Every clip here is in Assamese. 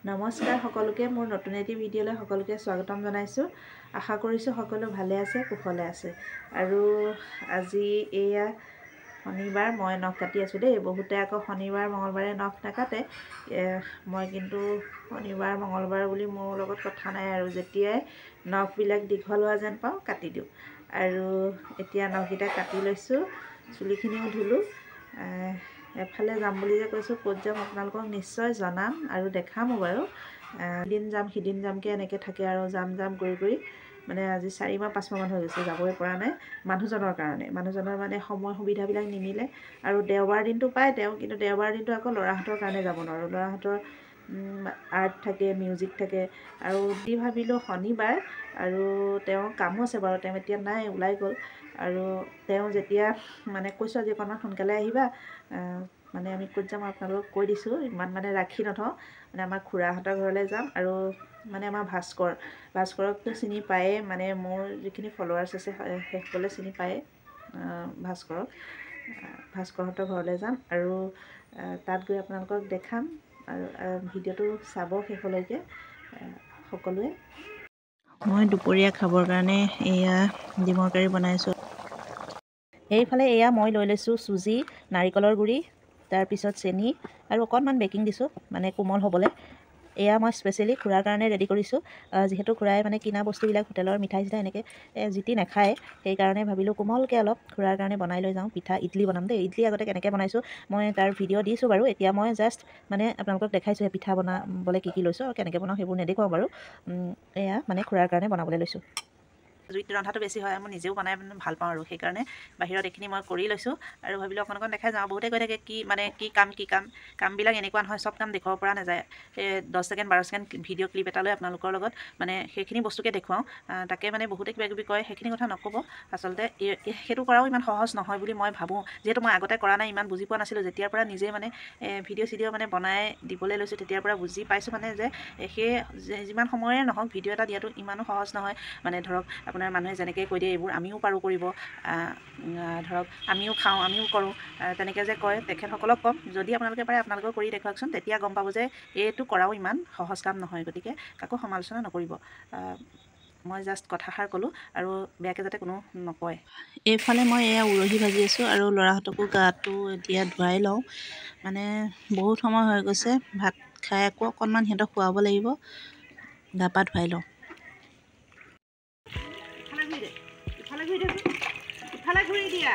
নমস্কাৰ সকলোকে মোৰ নতুন এটি ভিডিঅ'লৈ সকলোকে স্বাগতম জনাইছোঁ। আশা কৰিছোঁ সকলো ভালে আছে, কুশলে আছে। আৰু আজি এয়া শনিবাৰ, মই নখ কাটি আছোঁ দেই। বহুতে আকৌ শনিবাৰ মঙলবাৰে নখ নাকাটে। মই কিন্তু শনিবাৰ মঙলবাৰ বুলি মোৰ লগত কথা নাই আৰু যেতিয়াই নখবিলাক দীঘল হোৱা যেন পাওঁ কাটি দিওঁ। আৰু এতিয়া নখকেইটা কাটি লৈছোঁ, চুলিখিনিও ধুলোঁ। এফালে যাম বুলি যে কৈছোঁ, ক'ত যাম আপোনালোকক নিশ্চয় জনাম আৰু দেখামো বাৰু। এদিন যাম সিদিন যামকৈ এনেকৈ থাকে আৰু যাম কৰি মানে আজি 4 মাহ 5 মাহমান হৈ গৈছে, যাবই পৰা নাই মানুহজনৰ কাৰণে। মানুহজনৰ মানে সময় সুবিধাবিলাক নিমিলে আৰু দেওবাৰ দিনটো পায় তেওঁ, কিন্তু দেওবাৰ দিনটো আকৌ ল'ৰাহঁতৰ কাৰণে যাব নোৱাৰোঁ। ল'ৰাহঁতৰ আৰ্ট থাকে, মিউজিক থাকে। আৰু দি ভাবিলোঁ শনিবাৰ আৰু তেওঁৰ কামো আছে বাৰু, তেওঁ এতিয়া নাই, ওলাই গ'ল। আৰু তেওঁ যেতিয়া মানে কৈছোঁ আজি অকণমান সোনকালে আহিবা, মানে আমি ক'ত যাম আপোনালোকক কৈ দিছোঁ, ইমান মানে ৰাখি নথওঁ। মানে আমাৰ খুৰাহঁতৰ ঘৰলৈ যাম আৰু মানে আমাৰ ভাস্কৰকতো চিনি পায়েই, মানে মোৰ যিখিনি ফলোৱাৰ্ছ আছে সেইসকলে চিনি পায়েই ভাস্কৰহঁতৰ ঘৰলৈ যাম আৰু তাত গৈ আপোনালোকক দেখাম। আৰু ভিডিঅ'টো চাব শেষলৈকে সকলোৱে। মই দুপৰীয়া খাবৰ কাৰণে এয়া ডিমৰ কাৰী বনাইছোঁ। এইফালে এয়া মই লৈ লৈছোঁ চুজি, নাৰিকলৰ গুড়ি, তাৰপিছত চেনি আৰু অকণমান বেকিং দিছোঁ মানে কোমল হ'বলৈ। এয়া মই স্পেচিয়েলি খুৰাৰ কাৰণে ৰেডি কৰিছোঁ, যিহেতু খুৰাই মানে কিনা বস্তুবিলাক হোটেলৰ মিঠাই চিঠাই এনেকৈ জিতি নাখায়। সেইকাৰণে ভাবিলোঁ কোমলকৈ অলপ খুৰাৰ কাৰণে বনাই লৈ যাওঁ। ইডলি বনাম দেই। ইডলি আগতে কেনেকৈ বনাইছোঁ মই তাৰ ভিডিঅ' দিছোঁ বাৰু। এতিয়া মই জাষ্ট মানে আপোনালোকক দেখাইছোঁ পিঠা বনাবলৈ কি লৈছোঁ আৰু কেনেকৈ বনাওঁ সেইবোৰ নেদেখুৱাওঁ বাৰু। এয়া মানে খুৰাৰ কাৰণে বনাবলৈ লৈছোঁ। জুইত ৰন্ধাটো বেছি হয়, মই নিজেও বনাই ভাল পাওঁ আৰু সেইকাৰণে বাহিৰত এইখিনি মই কৰি লৈছোঁ আৰু ভাবিলোঁ অকণ দেখাই যাওঁ। বহুতে কৈ থাকে কি কামবিলাক এনেকুৱা নহয়, চব কাম দেখুৱাব পৰা নাযায়। 10 ছেকেণ্ড 12 ছেকেণ্ড ভিডিঅ' ক্লিপ এটা লৈ আপোনালোকৰ লগত মানে সেইখিনি বস্তুকে দেখুৱাওঁ। তাকে মানে বহুতে কিবাকিবি কয়, সেইখিনি কথা নক'ব। আচলতে সেইটো কৰাও ইমান সহজ নহয় বুলি মই ভাবোঁ, যিহেতু মই আগতে কৰা নাই, ইমান বুজি পোৱা নাছিলোঁ। যেতিয়াৰ পৰা নিজে মানে ভিডিঅ' মানে বনাই দিবলৈ লৈছোঁ, তেতিয়াৰ পৰা বুজি পাইছোঁ মানে যে সেই যিমান সময়ৰে নহওক ভিডিঅ' এটা দিয়াটো ইমানো সহজ নহয়। মানে ধৰক আপোনাৰ মানুহে যেনেকৈ কৈ দিয়ে এইবোৰ আমিও পাৰোঁ কৰিব, ধৰক আমিও খাওঁ, আমিও কৰোঁ, তেনেকৈ যে কয় তেখেতসকলক ক'ম, যদি আপোনালোকে পাৰে আপোনালোকেও কৰি দেখুৱাওকচোন। তেতিয়া গম পাব যে এইটো কৰাও ইমান সহজ কাম নহয়। গতিকে কাকো সমালোচনা নকৰিব। মই জাষ্ট কথাষাৰ ক'লোঁ আৰু বেয়াকৈ যাতে কোনো নকয়। এইফালে মই এয়া উৰহি ভাজি আছোঁ আৰু ল'ৰাহঁতকো গাটো এতিয়া ধুৱাই লওঁ। মানে বহুত সময় হৈ গৈছে, ভাত খাই আকৌ অকণমান সিহঁতক খুৱাব লাগিব। গা পা ধুৱাই লওঁ। ইফালে ঘূৰি দিয়া।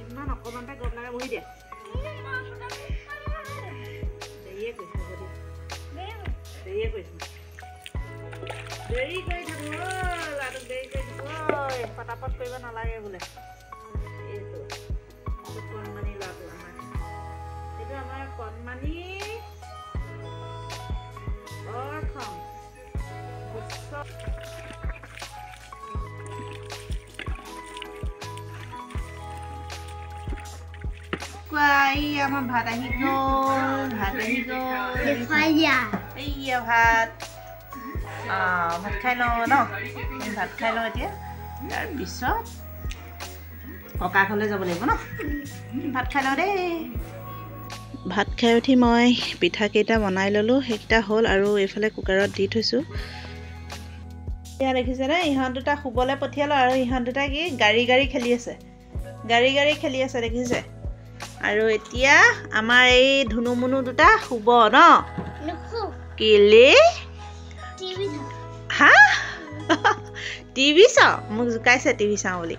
ইমান অকণমানতে গম লাগে বহি দিয়া। দেৰি কৰি থাকো ল'ৰাটোক, দেৰি কৰি থাকো। পটাপট কৰিব নালাগে বোলে। এইটো কণমানি ল'ৰাটো আমাৰ, এইটো আমাৰ কণমানি অৰ্থম। আমাৰ ভাত আহি গ'ল, এইয়া ভাত। ভাত খাই লওঁ ন, ভাত খাই লওঁ এতিয়া। তাৰপিছত ককা ঘৰলৈ যাব লাগিব ন। ভাত খাই লওঁ দেই। ভাত খাই উঠি মই পিঠাকেইটা বনাই ল'লোঁ, সেইকেইটা হ'ল আৰু এইফালে কুকাৰত দি থৈছোঁ। এয়া দেখিছেনে ইহঁত দুটা শুবলৈ পঠিয়ালোঁ আৰু ইহঁত দুটা কি গাড়ী খেলি আছে খেলি আছে দেখিছে আৰু এতিয়া আমাৰ এই ধুনুমুনু দুটা শুব ন কেলে হা টিভি চাওঁ মোক জোকাইছে টিভি চাওঁ বুলি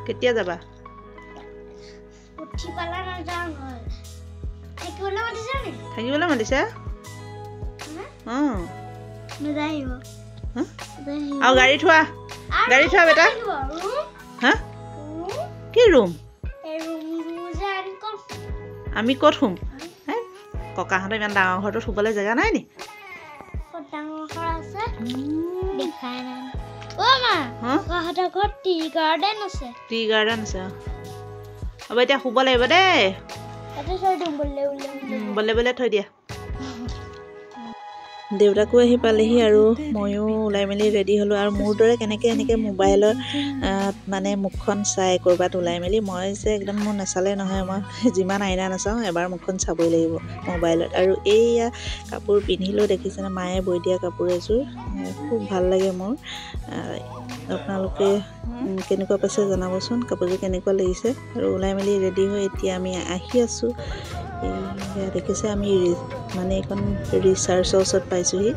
কেতিয়া যাবা থাকিবলৈ মাতিছে আৰু গাড়ী থোৱা বেটা হা কি ৰুম আমি ক'ত শুম ককাহঁতে ইমান ডাঙৰ ঘৰটোত শুবলৈ জেগা নাই নি টি গাৰ্ডেন আছে হ'ব এতিয়া শুব লাগিব দেই বলে থৈ দিয়া দেউতাকো আহি পালেহি আৰু ময়ো ওলাই মেলি ৰেডি হ'লোঁ আৰু মোৰ দৰে কেনেকৈ এনেকৈ মোবাইলৰ মানে মুখখন চাই ক'ৰবাত ওলাই মেলি মই যে একদম মোৰ নাচালে নহয় মই যিমান আইনা নাচাওঁ এবাৰ মুখখন চাবই লাগিব মোবাইলত আৰু এইয়া কাপোৰ পিন্ধিলেও দেখিছেনে মায়ে বৈ দিয়া কাপোৰ এযোৰ খুব ভাল লাগে মোৰ আপোনালোকে কেনেকুৱা পাইছে জনাবচোন কাপোৰযোৰ কেনেকুৱা লাগিছে আৰু ওলাই মেলি ৰেডি হৈ এতিয়া আমি আহি আছোঁ এয়া দেখিছে আমি মানে এইখন ৰিচাৰ্চৰ ওচৰত পাইছোঁহি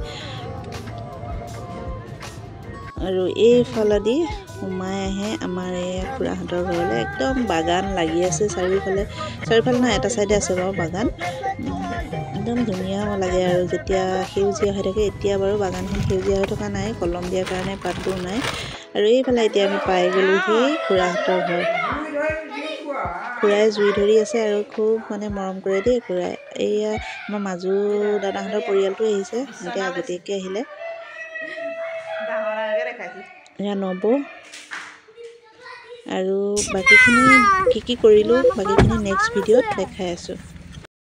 আৰু এইফালেদি সোমাই আহে আমাৰ এই খুৰাহঁতৰ ঘৰলৈ একদম বাগান লাগি আছে চাৰিওফালে নহয় এটা চাইডে আছে বাৰু বাগান একদম ধুনীয়া লাগে আৰু যেতিয়া সেউজীয়া হৈ থাকে এতিয়া বাৰু বাগানখন সেউজীয়া হৈ থকা নাই কলম দিয়াৰ কাৰণে পাতবোৰ নাই আৰু এইফালে এতিয়া আমি পাই গ'লোহি খুৰাহঁতৰ ঘৰ খুৰাই জুই ধৰি আছে আৰু খুব মানে মৰম কৰে দেই খুৰাই এইয়া আমাৰ মাজু দাদাহঁতৰ পৰিয়ালটো আহিছে এতিয়া আগতীয়াকৈ আহিলে এয়া নব আৰু বাকীখিনি কি কৰিলোঁ বাকীখিনি নেক্সট ভিডিঅ'ত দেখাই আছোঁ